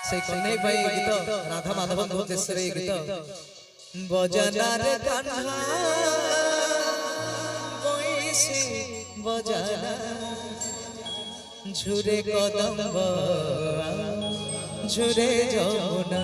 से कन्हई भाई गीत राधा माधव देश रे गीत बजाना रे कान्हा बैसी बजाना झुरे कदम्ब झुरे जमुना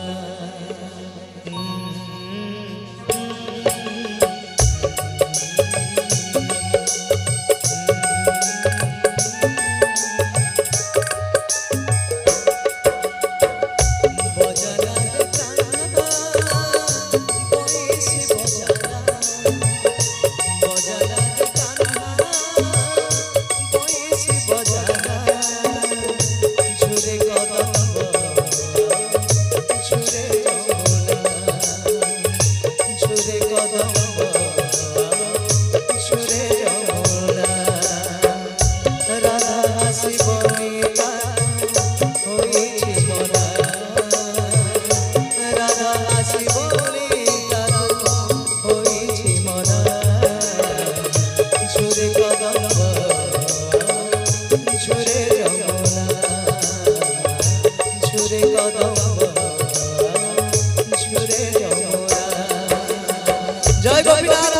जय गोपीनाथ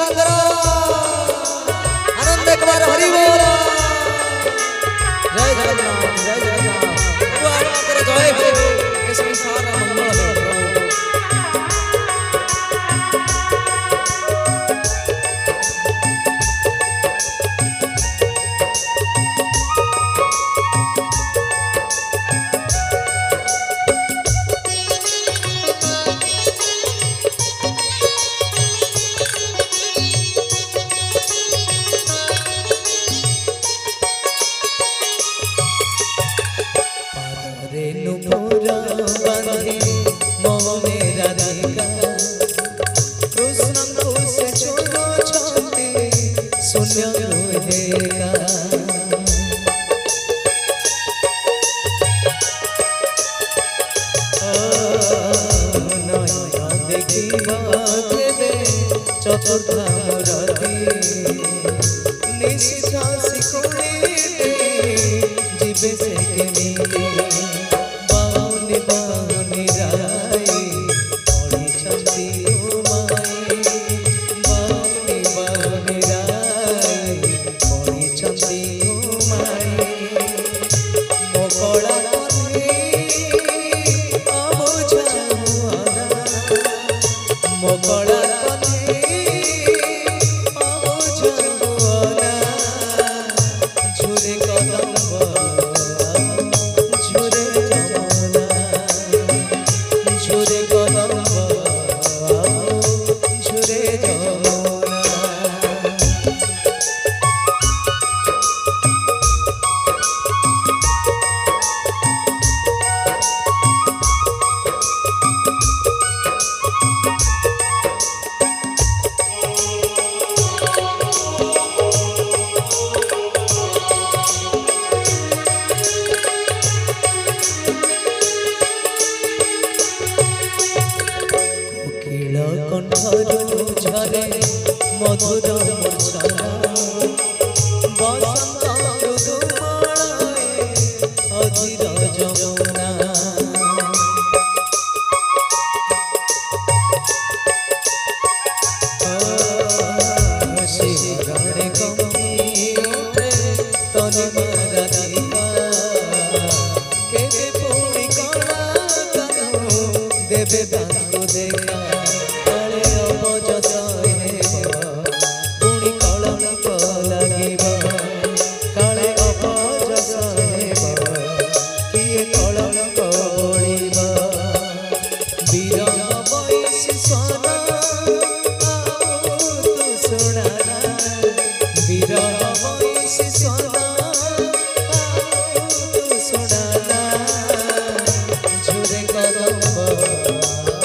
आनंद एक बार हरि बोल जय जगन्नाथ जय जगन्नाथ जय हो इस संसार का मंगल हो चतुर्था निशिथा सिकुड़े जीवे से के मिले बाउनी बाउनी राई पड़ी छंदी माई बाउनी बाउनी राई पड़ी छंदी माई मोकड़ा मोकड़ा मधुर मूर्छना बसंत ऋतुमालाए अधीर जमुना शिवराणे कमी उठे तनु राधिका केवे पुणी कला कानु देवे तांको देखा काले अबजस झुरे कदम्ब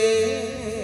रे